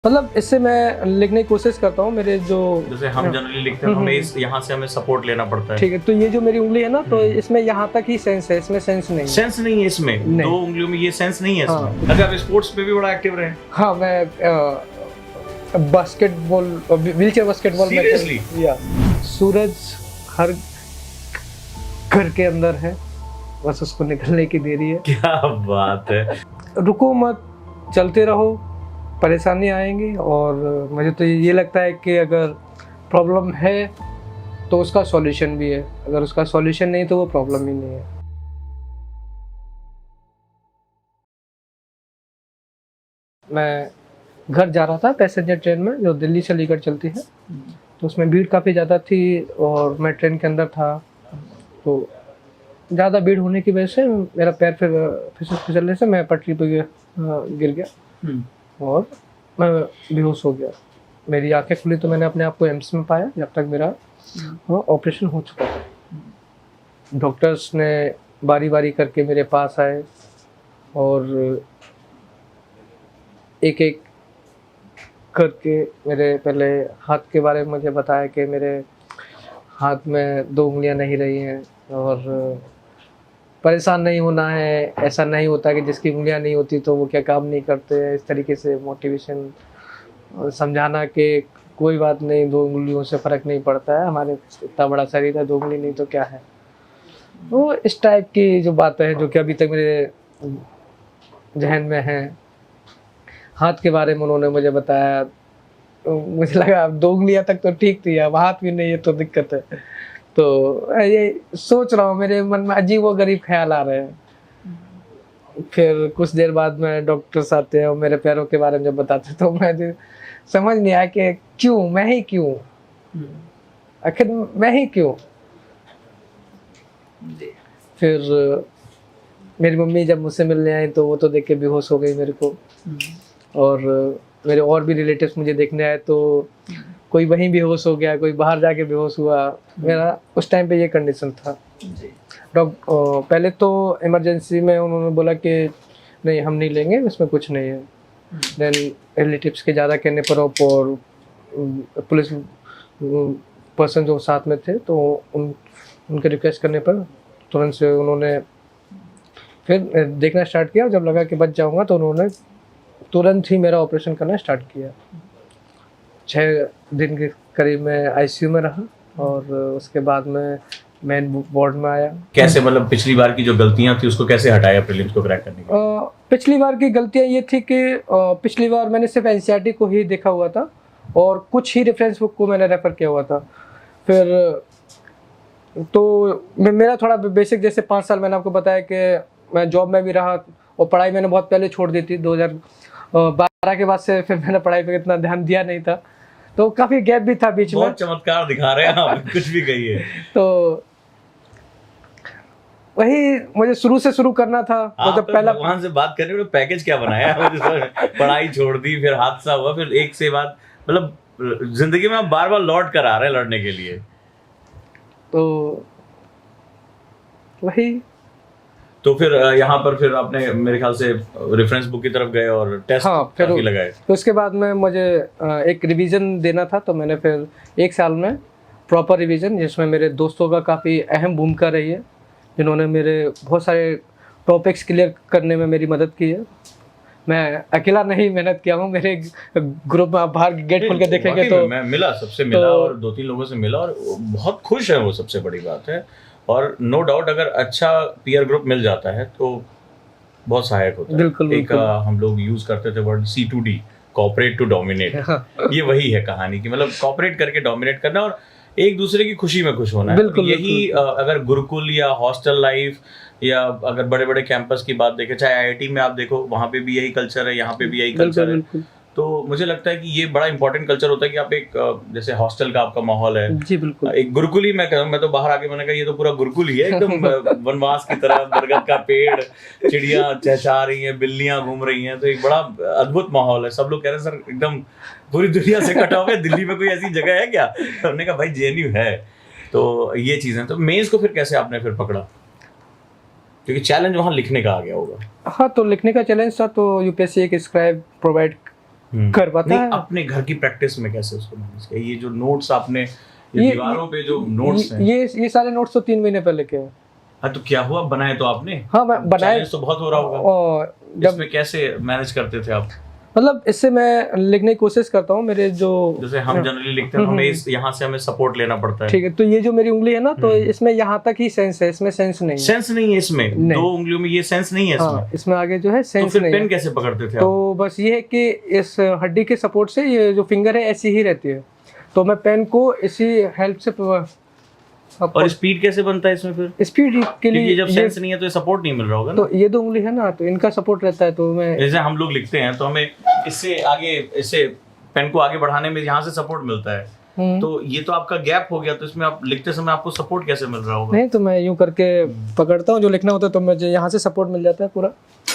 मतलब इससे मैं लिखने की कोशिश करता हूँ। मेरे जो जैसे हम जनरली लिखते हैं हमें इस यहाँ से हमें सपोर्ट लेना पड़ता है। ठीक है, तो ये जो मेरी उंगली है ना, तो इसमें यहाँ तक ही सेंस है, इसमें सेंस नहीं है। सेंस नहीं है इसमें, नहीं। दो उंगलियों में ये सेंस नहीं है इसमें। हाँ। अच्छा, आप स्पोर्ट्स में भी बड़ा एक्टिव रहे। हाँ, मैं बास्केटबॉल, व्हीलचेयर बास्केटबॉल में। Seriously? या सूरज हर घर के अंदर है, बस उसको निकलने की देरी है। क्या बात है। रुको मत, चलते रहो, परेशानी आएंगी। और मुझे तो ये लगता है कि अगर प्रॉब्लम है तो उसका सॉल्यूशन भी है, अगर उसका सॉल्यूशन नहीं तो वो प्रॉब्लम ही नहीं है। मैं घर जा रहा था पैसेंजर ट्रेन में, जो दिल्ली से अलीगढ़ चलती है, तो उसमें भीड़ काफ़ी ज़्यादा थी और मैं ट्रेन के अंदर था, तो ज़्यादा भीड़ होने की वजह से मेरा पैर फिसलने से मैं पटरी पर गिर गया और मैं बेहोश हो गया। मेरी आंखें खुली तो मैंने अपने आप को एम्स में पाया, जब तक मेरा ऑपरेशन हो चुका था। डॉक्टर्स ने बारी बारी करके मेरे पास आए और एक एक करके मेरे पहले हाथ के बारे में मुझे बताया कि मेरे हाथ में 2 उंगलियां नहीं रही हैं और परेशान नहीं होना है, ऐसा नहीं होता कि जिसकी उंगलियां नहीं होती तो वो क्या काम नहीं करते हैं। इस तरीके से मोटिवेशन और समझाना कि कोई बात नहीं, 2 उंगलियों से फ़र्क नहीं पड़ता है, हमारे इतना बड़ा शरीर है, 2 उंगली नहीं तो क्या है। वो इस टाइप की जो बातें हैं जो कि अभी तक मेरे जहन में हैं। हाथ के बारे में उन्होंने मुझे बताया, तो मुझे लगा अब 2 उंगलियां तक तो ठीक थी, अब हाथ भी नहीं है तो दिक्कत है। तो ये सोच रहा हूँ, मेरे मन में अजीब व गरीब ख्याल आ रहे हैं। फिर कुछ देर बाद में डॉक्टर्स आते हैं और मेरे पैरों के बारे में जब बताते तो मैं समझ नहीं आया कि क्यों, मैं ही क्यों, आखिर मैं ही क्यों। फिर मेरी मम्मी जब मुझसे मिलने आई तो वो तो देख के बेहोश हो गई मेरे को, और मेरे और भी रिलेटिव्स मुझे देखने आए तो कोई वहीं बेहोश हो गया, कोई बाहर जाके बेहोश हुआ। मेरा उस टाइम पे ये कंडीशन था। पहले तो इमरजेंसी में उन्होंने बोला कि नहीं हम नहीं लेंगे, इसमें कुछ नहीं है। देन रिलेटिव्स के ज़्यादा कहने पर और पुलिस पर्सन जो साथ में थे तो उनके रिक्वेस्ट करने पर तुरंत से उन्होंने फिर देखना स्टार्ट किया। जब लगा कि बच जाऊंगा तो उन्होंने तुरंत ही मेरा ऑपरेशन करना स्टार्ट किया। 6 दिन के करीब मैं आईसीयू में रहा और उसके बाद में मेन वार्ड में आया। कैसे, मतलब पिछली बार की जो गलतियां थी उसको कैसे हटाया प्रीलिम्स को क्रैक करने के? पिछली बार की गलतियां ये थी कि पिछली बार मैंने सिर्फ एनसीईआरटी को ही देखा हुआ था और कुछ ही रेफरेंस बुक को मैंने रेफर किया हुआ था। फिर तो मेरा थोड़ा बेसिक, जैसे 5 साल मैंने आपको बताया कि मैं जॉब में भी रहा और पढ़ाई मैंने बहुत पहले छोड़ दी थी। 2012 के बाद से फिर मैंने पढ़ाई पे इतना ध्यान दिया नहीं था, तो काफ़ी गैप भी था बीच में। बहुत चमत्कार दिखा रहे हैं आप, कुछ भी कहिए। तो वही मुझे शुरू से शुरू करना था। तो पहला भगवान से बात करने में पैकेज क्या बनाया? पढ़ाई छोड़ दी, फिर हादसा हुआ, फिर एक से बाद मतलब जिंदगी में आप बार बार लौट कर आ रहे हैं लड़ने के लिए। तो वही, तो फिर यहाँ पर फिर आपने मेरे ख्याल से रेफरेंस बुक की तरफ गए और टेस्ट काफी लगाए। तो उसके बाद में मुझे एक रिवीजन देना था, तो मैंने फिर 1 साल में प्रॉपर रिवीजन, जिसमें मेरे दोस्तों का काफ़ी अहम भूमिका रही है, जिन्होंने मेरे बहुत सारे टॉपिक्स क्लियर करने में मेरी मदद की है। मैं अकेला नहीं मेहनत किया हूँ, मेरे ग्रुप में आप बाहर गेट खोल के देखेंगे तो मैं मिला, सबसे मिला और 2-3 लोगों से मिला और बहुत खुश है, वो सबसे बड़ी बात है। और नो डाउट अगर अच्छा पीयर ग्रुप मिल जाता है तो बहुत सहायक होता है। बिल्कुल, एक हम लोग यूज करते थे word C2D, cooperate to dominate. ये वही है कहानी की, मतलब कॉपरेट करके डोमिनेट करना और एक दूसरे की खुशी में खुश होना है। बिल्कुल, यही अगर गुरुकुल या हॉस्टल लाइफ या अगर बड़े बड़े कैंपस की बात देखें, चाहे आईआईटी में आप देखो, वहाँ पे भी यही कल्चर है, यहाँ पे भी यही कल्चर है। तो मुझे लगता है कि ये बड़ा इंपॉर्टेंट कल्चर होता है कि आप एक जैसे हॉस्टल का आपका माहौल है, जी बिल्कुल, एक गुरुकुल ही मैं कहूँ, मैं तो बाहर आके मैंने कहा ये तो पूरा गुरुकुल ही है एकदम। वनवास की तरह, बरगद का पेड़, चिड़िया चहचहा रही हैं, बिल्लियां घूम रही हैं, तो एक बड़ा अद्भुत माहौल है। सब लोग कह रहे हैं सर एकदम पूरी दुनिया से कटा हुआ है, दिल्ली में कोई ऐसी जगह है क्या? हमने कहा भाई JNU है। तो ये चीजें, तो मेंस को फिर कैसे आपने फिर पकड़ा, क्योंकि चैलेंज वहाँ लिखने का आ गया होगा? हाँ, तो लिखने का चैलेंज था, तो यूपीएससी एक स्क्राइब प्रोवाइड कर पाता नहीं, है। अपने घर की प्रैक्टिस में कैसे उसको मैनेज किया? ये जो नोट्स आपने ये- दीवारों पे जो नोट्स हैं, ये सारे नोट्स तो 3 महीने पहले के हैं। हाँ तो क्या हुआ, बनाए तो आपने? हाँ मैं बनाए। चैलेंज तो बहुत हो रहा होगा। और जब इसमें कैसे मैनेज करते थे आप? मतलब इससे मैं लिखने की कोशिश करता हूँ, मेरे जो जैसे हम जनरली लिखते हैं तो हमें इस यहाँ से हमें सपोर्ट लेना पड़ता है। ठीक है, तो ये जो मेरी उंगली है ना, तो इसमें यहाँ तक ही सेंस है, इसमें सेंस नहीं है। सेंस नहीं है इसमें, नहीं। 2 उंगलियों में ये सेंस नहीं है इसमें। हाँ, इसमें आगे जो है तो सेंस फिर नहीं पेन है। कैसे पकड़ते थे आप? तो बस ये है कि इस हड्डी के सपोर्ट से ये जो फिंगर है ऐसी ही रहती है, तो मैं पेन को इसी हेल्प से और स्पीड कैसे बनता है इसमें फिर? स्पीड के क्योंकि लिए जब सेंस नहीं है तो ये सपोर्ट नहीं मिल रहा होगा ना। तो ये 2 उंगली है ना, तो इनका सपोर्ट रहता है, तो मैं जैसे हम लोग लिखते हैं तो हमें इससे आगे, इससे पेन को आगे बढ़ाने में यहाँ से सपोर्ट मिलता है। तो ये तो आपका गैप हो गया, तो इसमें आप लिखते समय आपको सपोर्ट कैसे मिल रहा होगा? नहीं, तो मैं यूं करके पकड़ता हूँ जो लिखना होता है, तो मुझे यहाँ से सपोर्ट मिल जाता है पूरा।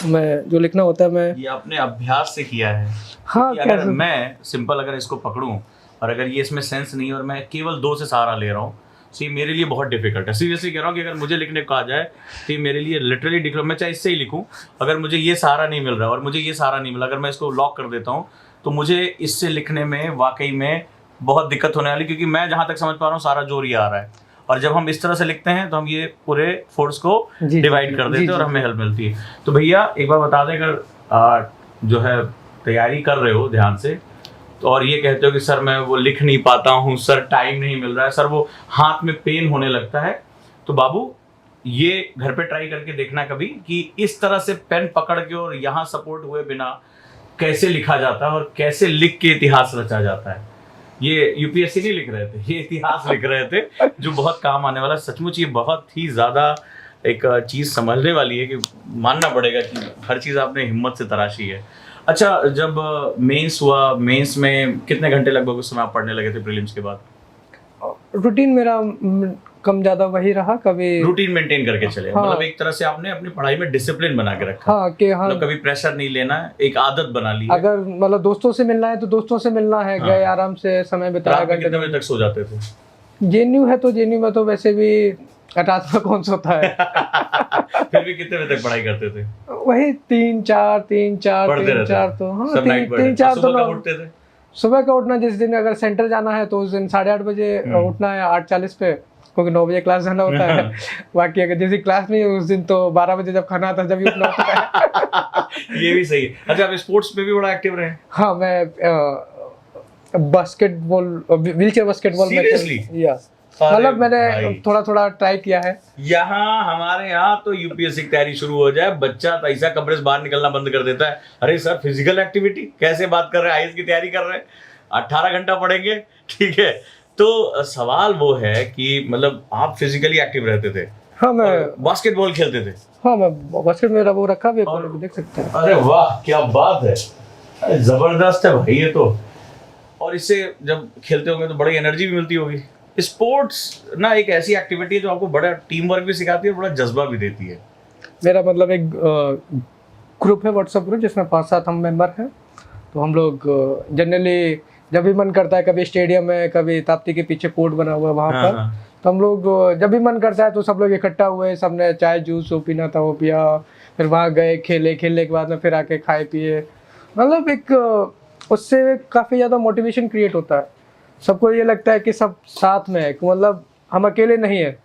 मैं जो लिखना होता है मैं ये आपने अभ्यास से किया है। हाँ, कि अगर मैं सिंपल अगर इसको पकड़ूं और अगर ये इसमें सेंस नहीं है और मैं केवल 2 से सहारा ले रहा हूँ, तो ये मेरे लिए बहुत डिफिकल्ट है। सीरियसली कह रहा हूँ कि अगर मुझे लिखने को आ जाए तो ये मेरे लिए लिटरली डिफिकल्ट। मैं चाहे इससे ही लिखूं, अगर मुझे ये सहारा नहीं मिल रहा और मुझे ये सहारा नहीं मिला, अगर मैं इसको लॉक कर देता हूँ तो मुझे इससे लिखने में वाकई में बहुत दिक्कत होने वाली, क्योंकि मैं जहाँ तक समझ पा रहा हूँ सारा जोर ये आ रहा है। और जब हम इस तरह से लिखते हैं तो हम ये पूरे फोर्स को डिवाइड कर देते हैं और हमें हेल्प मिलती है। तो भैया एक बार बता दें, अगर जो है तैयारी कर रहे हो ध्यान से तो और ये कहते हो कि सर मैं वो लिख नहीं पाता हूँ, सर टाइम नहीं मिल रहा है, सर वो हाथ में पेन होने लगता है, तो बाबू ये घर पे ट्राई करके देखना कभी कि इस तरह से पेन पकड़ के और यहाँ सपोर्ट हुए बिना कैसे लिखा जाता है और कैसे लिख के इतिहास रचा जाता है। ये यूपीएससी नहीं लिख रहे थे, ये इतिहास लिख रहे थे, जो बहुत काम आने वाला। सचमुच ये बहुत ही ज़्यादा एक चीज़ समझने वाली है कि मानना पड़ेगा कि हर चीज़ आपने हिम्मत से तराशी है। अच्छा, जब मेंस हुआ, मेंस में कितने घंटे लगभग उस समय आप पढ़ने लगे थे प्रीलिम्स के बाद? रूटीन मेरा कम ज्यादा वही रहा। कभी रूटीन मेंटेन करके चले, हाँ। मतलब एक तरह से आपने अपनी पढ़ाई में डिसिप्लिन बना के रखा। हाँ कि हाँ, मतलब कभी प्रेशर नहीं लेना, एक आदत बना ली है। अगर मतलब दोस्तों से मिलना है तो दोस्तों से मिलना है, हाँ। गए आराम से समय बिताया। रात में कितने बजे तक सो जाते थे? जेएनयू है तो जेएनयू में तो वैसे भी रात में कौन सोता है। फिर भी कितने बजे तक पढ़ाई करते थे? वही 3-4 पढ़ते रहते 3-4 थे? तो हाँ, सब नाइट पढ़ते? 3-4 सुबह तो कब उठते थे? सुबह का उठना, जिस दिन अगर सेंटर जाना है तो उस दिन 8:30 बजे उठना है, 8:40 पे, क्योंकि 9 बजे क्लास जाना होता है। बाकी अगर जैसे क्लास नहीं है उस दिन तो 12 बजे जब खाना आता है जब ही उठना होता है। ये भी सही है। अच्छा, आप स्पोर्ट्स में भी बड़ा एक्टिव रहे? हाँ, मैं बास्केटबॉल, व्हीलचेयर बास्केटबॉल में यस, मतलब मैंने थोड़ा थोड़ा ट्राई किया है। यहाँ हमारे यहाँ तो यूपीएससी की तैयारी शुरू हो जाए, बच्चा तो ऐसा कमरे से बाहर निकलना बंद कर देता है। अरे सर फिजिकल एक्टिविटी कैसे बात कर रहे हैं, आईएएस की तैयारी कर रहे हैं, 18 घंटा पढ़ेंगे, ठीक है। तो सवाल वो है कि मतलब आप फिजिकली एक्टिव रहते थे? हाँ, मैं बास्केटबॉल खेलते थे? हाँ, मैं बास्केट मेरा वो रखा भी है, देख सकते हैं। अरे वाह क्या बात है, अरे जबरदस्त है भाई ये तो। और इससे जब खेलते होंगे तो बड़ी एनर्जी भी मिलती होगी। स्पोर्ट्स ना एक ऐसी एक्टिविटी है जो आपको बड़ा टीम वर्क भी सिखाती है और बड़ा जज्बा भी देती है। मेरा मतलब एक ग्रुप है, व्हाट्सएप ग्रुप, जिसमें 5-7 हम मेंबर हैं। तो हम लोग जनरली जब भी मन करता है, कभी स्टेडियम में, कभी ताप्ती के पीछे कोर्ट बना हुआ है वहाँ पर, तो हम लोग जब भी मन करता है तो सब लोग इकट्ठा हुए, सबने चाय जूस वो पीना था वो पिया, फिर वहाँ गए, खेलने के बाद में फिर आके खाए पिए। मतलब एक उससे काफ़ी ज़्यादा मोटिवेशन क्रिएट होता है। सबको ये लगता है कि सब साथ में है, मतलब हम अकेले नहीं है,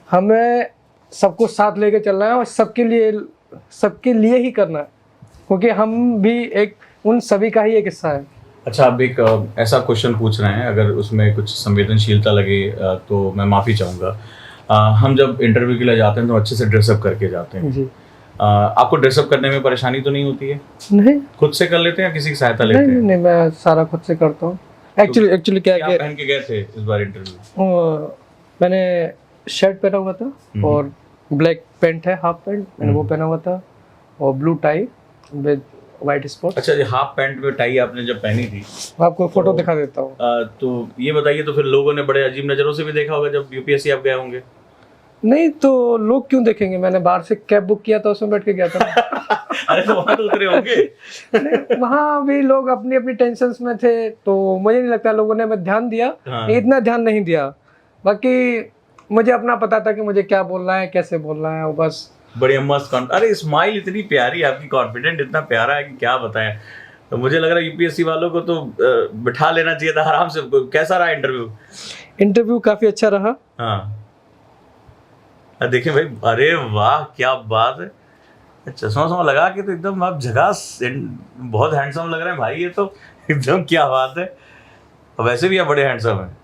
हमें सबको साथ लेके चलना है और सबके लिए ही करना है, क्योंकि हम भी एक उन सभी का ही एक हिस्सा है। अच्छा, अब एक ऐसा क्वेश्चन पूछ रहे हैं, अगर उसमें कुछ संवेदनशीलता लगे तो मैं माफ़ी चाहूँगा। हम जब इंटरव्यू के लिए जाते हैं तो अच्छे से ड्रेसअप करके जाते हैं जी। आपको ड्रेसअप करने में परेशानी तो नहीं होती है? नहीं, खुद से कर लेते हैं या किसी की सहायता लेते हैं? नहीं, मैं सारा खुद से करता हूँ। एक्चुअली क्या है, पहन के गए थे इस बार इंटरव्यू? मैंने शर्ट पहना हुआ था और ब्लैक पैंट है, हाफ पैंट, मैंने वो पहना हुआ था, और blue tie with white spot. अच्छा, ये हाफ पैंट में टाई आपने जब पहनी थी, आपको फोटो दिखा देता हूँ। तो ये बताइए, तो फिर लोगों ने बड़े अजीब नज़रों से भी देखा होगा जब यूपीएससी आप गए होंगे? नहीं, तो लोग क्यों देखेंगे, मैंने बाहर से कैब बुक किया था, उसमें बैठ के गया था। अरे तो वहाँ तो उतरे होंगे। वहाँ भी लोग अपनी अपनी टेंशन में थे, तो मुझे नहीं लगता लोगों ने मैं ध्यान दिया। हाँ। इतना ध्यान नहीं दिया, बाकी मुझे अपना पता था कि मुझे क्या बोलना है, कैसे बोलना है, वो बस। बढ़िया मस्त अरे स्माइल इतनी प्यारी आपकी, कॉन्फिडेंट इतना प्यारा है कि क्या बताएं। तो मुझे लग रहा है यूपीएससी वालों को तो बिठा लेना चाहिए था आराम से। कैसा रहा इंटरव्यू? इंटरव्यू काफ़ी अच्छा रहा। हाँ देखिए भाई, अरे वाह क्या बात है, चश्मा वश्मा लगा के तो एकदम आप झकास, बहुत हैंडसम लग रहे हैं भाई, ये तो एकदम क्या बात है। वैसे भी आप बड़े हैंडसम हैं,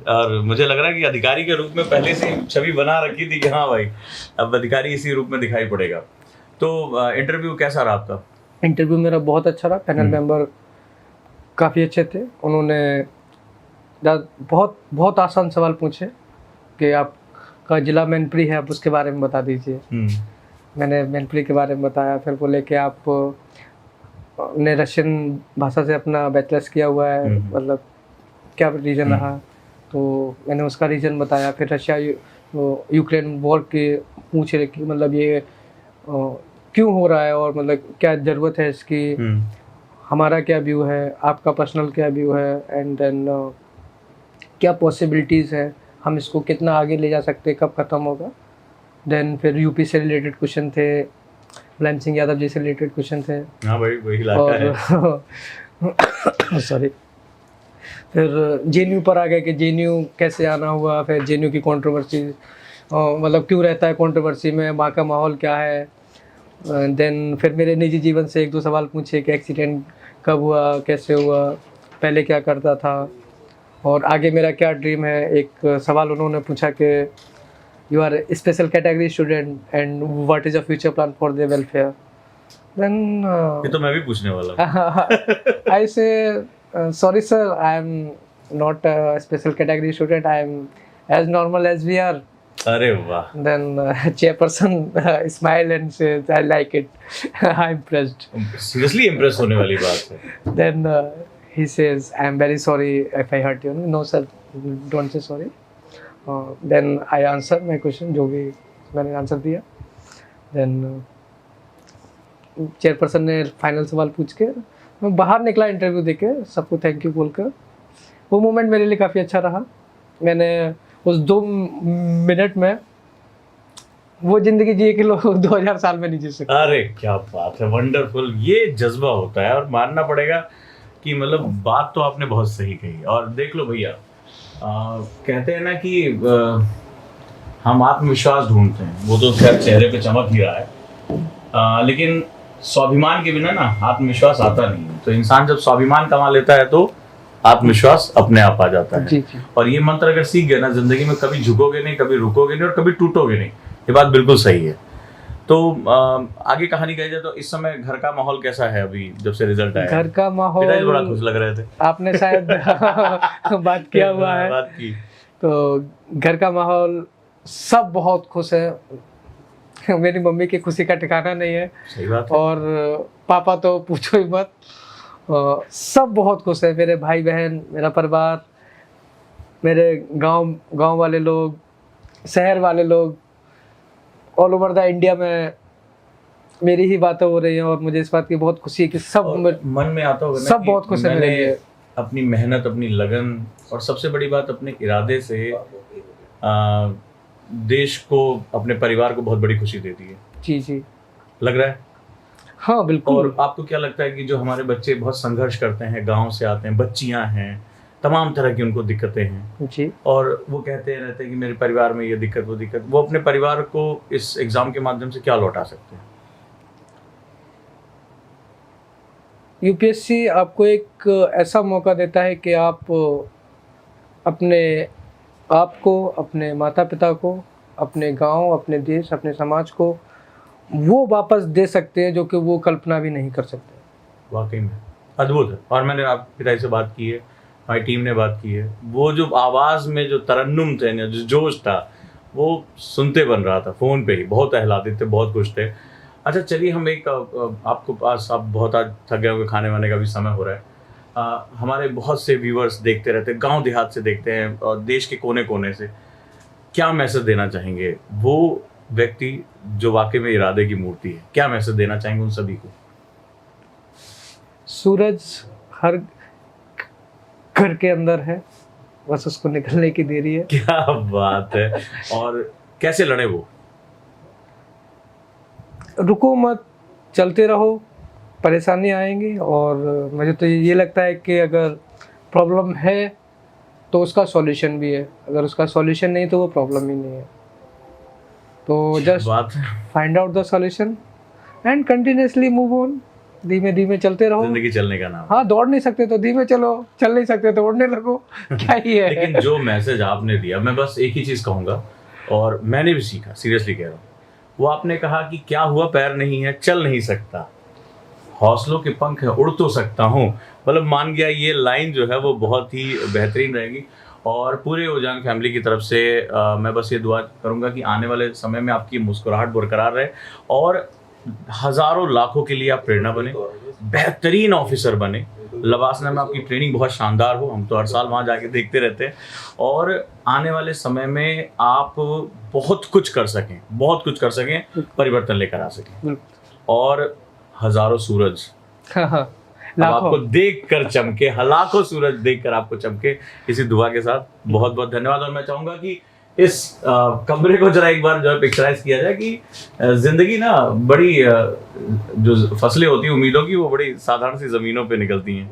और मुझे लग रहा है कि अधिकारी के रूप में पहले से छवि बना रखी थी कि हाँ भाई अब अधिकारी इसी रूप में दिखाई पड़ेगा। तो इंटरव्यू कैसा रहा आपका? इंटरव्यू मेरा बहुत अच्छा रहा। पैनल मेंबर काफ़ी अच्छे थे। उन्होंने बहुत बहुत आसान सवाल पूछे कि आपका जिला मैनपुरी है, आप उसके बारे में बता दीजिए। मैंने मैनपुरी के बारे में बताया। फिर बोले कि आप ने रशियन भाषा से अपना बैचलर्स किया हुआ है, मतलब क्या रीज़न रहा, तो मैंने उसका रीज़न बताया। फिर रशिया यूक्रेन वॉर के पूछ रहे कि मतलब ये क्यों हो रहा है और मतलब क्या ज़रूरत है इसकी, हमारा क्या व्यू है, आपका पर्सनल क्या व्यू है, एंड देन क्या पॉसिबिलिटीज़ है, हम इसको कितना आगे ले जा सकते हैं, कब ख़त्म होगा। देन फिर यूपी से रिलेटेड क्वेश्चन थे, मुलायम सिंह यादव जी से रिलेटेड क्वेश्चन थे। हाँ भाई वही इलाका है। सॉरी। फिर जेएनयू पर आ गए कि जेएनयू कैसे आना हुआ, फिर जेएनयू की कंट्रोवर्सी, मतलब क्यों रहता है कंट्रोवर्सी में, वहाँ का माहौल क्या है। देन फिर मेरे निजी जीवन से एक दो सवाल पूछे कि एक्सीडेंट कब हुआ, कैसे हुआ, पहले क्या करता था, और आगे मेरा क्या ड्रीम है। एक सवाल उन्होंने पूछा कि you are special category student and what is a future plan for the welfare. Then ये तो मैं भी पूछने वाला आई से sorry sir, I am not a special category student, I am as normal as we are. अरे वाह। Then chairperson smile and says I like it. I'm impressed. Seriously impressed होने वाली बात है। Then he says I am very sorry if I hurt you. No sir, don't say sorry. Then I answer my question, जो भी मैंने answer दिया। Then chairperson ने final सवाल पूछ के मैं बाहर निकला इंटरव्यू देके, सबको थैंक यू बोलकर। वो मोमेंट मेरे लिए काफ़ी अच्छा रहा। मैंने उस 2 मिनट में वो ज़िंदगी जी के लोग 2000 साल में नहीं जी सकते। अरे क्या बात है, वंडरफुल। ये जज्बा होता है और मानना पड़ेगा कि मतलब बात तो आपने बहुत सही कही। और देख लो भैया, कहते हैं ना कि हम आत्मविश्वास ढूंढते हैं, वो तो खैर चेहरे पे चमक ही रहा है, लेकिन स्वाभिमान के बिना ना आत्मविश्वास आता नहीं है। तो इंसान जब स्वाभिमान कमा लेता है तो आत्मविश्वास अपने आप आ जाता है। जी। और ये मंत्र अगर सीख गए ना, जिंदगी में कभी झुकोगे नहीं, कभी रुकोगे नहीं और कभी टूटोगे नहीं। ये बात बिल्कुल सही है। तो आगे कहानी कही जाए तो इस समय घर का माहौल कैसा है अभी जब से रिजल्ट आया? घर का माहौल, पिताजी बड़ा खुश लग रहे थे, आपने शायद बात किया हुआ है। बात की तो घर का माहौल सब बहुत खुश है। मेरी मम्मी की खुशी का ठिकाना नहीं है। सही बात है। और पापा तो पूछो ही मत। सब बहुत खुश है, मेरे भाई बहन, मेरा परिवार, मेरे गांव वाले लोग, शहर वाले लोग, ऑल ओवर द इंडिया में मेरी ही बातें हो रही हैं। और मुझे इस बात की बहुत खुशी है कि सब मन में आता होगा सब बहुत खुश है मेरे लिए। अपनी मेहनत, अपनी लगन और सबसे बड़ी बात अपने इरादे से देश को, अपने परिवार को बहुत बड़ी खुशी देती है। जी लग रहा है। हाँ बिल्कुल। और आपको क्या लगता है कि जो हमारे बच्चे बहुत संघर्ष करते हैं, गांव से आते हैं, बच्चियां हैं, तमाम तरह की उनको दिक्कतें हैं जी, और वो कहते रहते हैं कि मेरे परिवार में ये दिक्कत वो दिक्कत, वो अपने परिवार को इस एग्जाम के माध्यम से क्या लौटा सकते हैं? यूपीएससी आपको एक ऐसा मौका देता है कि आप अपने आप को, अपने माता पिता को, अपने गांव, अपने देश, अपने समाज को वो वापस दे सकते हैं जो कि वो कल्पना भी नहीं कर सकते। वाकई में अद्भुत है। और मैंने आप पिताजी से बात की है, हमारी टीम ने बात की है, वो जो आवाज़ में जो तरन्नुम थे, जो जोश था, वो सुनते बन रहा था फ़ोन पे ही। बहुत आह्लादित थे, बहुत खुश थे। अच्छा चलिए, हम एक आपको पास, आप बहुत आज थक गए होंगे, खाने वाने का भी समय हो रहा है। हमारे बहुत से व्यूअर्स देखते रहते हैं, गांव देहात से देखते हैं और देश के कोने कोने से। क्या मैसेज देना चाहेंगे वो व्यक्ति जो वाकई में इरादे की मूर्ति है? क्या मैसेज देना चाहेंगे उन सभी को? सूरज हर घर के अंदर है, बस उसको निकलने की देरी है। क्या बात है। और कैसे लड़े वो? रुको मत, चलते रहो, परेशानी आएंगी। और मुझे तो ये लगता है कि अगर प्रॉब्लम है तो उसका सॉल्यूशन भी है, अगर उसका सॉल्यूशन नहीं तो वो प्रॉब्लम ही नहीं है। तो जस्ट बात find out the solution and continuously move on, धीमे धीमे चलते रहो। जिंदगी चलने का नाम। हाँ, दौड़ नहीं सकते तो धीमे चलो, चल नहीं सकते तो उड़ने लगो, क्या ही है। लेकिन जो मैसेज आपने दिया, मैं बस एक ही चीज कहूंगा, और मैंने भी सीखा, सीरियसली कह रहा हूँ, वो आपने कहा कि क्या हुआ पैर नहीं है चल नहीं सकता, हौसलों के पंख है उड़ तो सकता हूँ। मतलब मान गया, ये लाइन जो है वो बहुत ही बेहतरीन रहेगी। और पूरे ओजांग फैमिली की तरफ से मैं बस ये दुआ करूंगा कि आने वाले समय में आपकी मुस्कुराहट बरकरार रहे और हजारों लाखों के लिए आप प्रेरणा बने, बेहतरीन ऑफिसर बने। लवासना में आपकी ट्रेनिंग बहुत शानदार हो, हम तो हर साल वहाँ जाके देखते रहते हैं। और आने वाले समय में आप बहुत कुछ कर सकें, बहुत कुछ कर सकें, परिवर्तन लेकर आ सकें। और हजारों सूरज अब आपको देख कर चमके, लाखों सूरज देखकर आपको चमके, इसी दुआ के साथ बहुत बहुत धन्यवाद। और मैं चाहूंगा कि इस कमरे को जरा एक बार जो है पिक्चराइज किया जाए कि जिंदगी ना बड़ी जो फसलें होती हैं उम्मीदों की, वो बड़ी साधारण सी जमीनों पे निकलती हैं।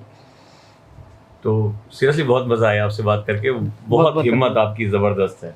तो सीरियसली बहुत मजा आया आपसे बात करके, बहुत हिम्मत आपकी जबरदस्त है।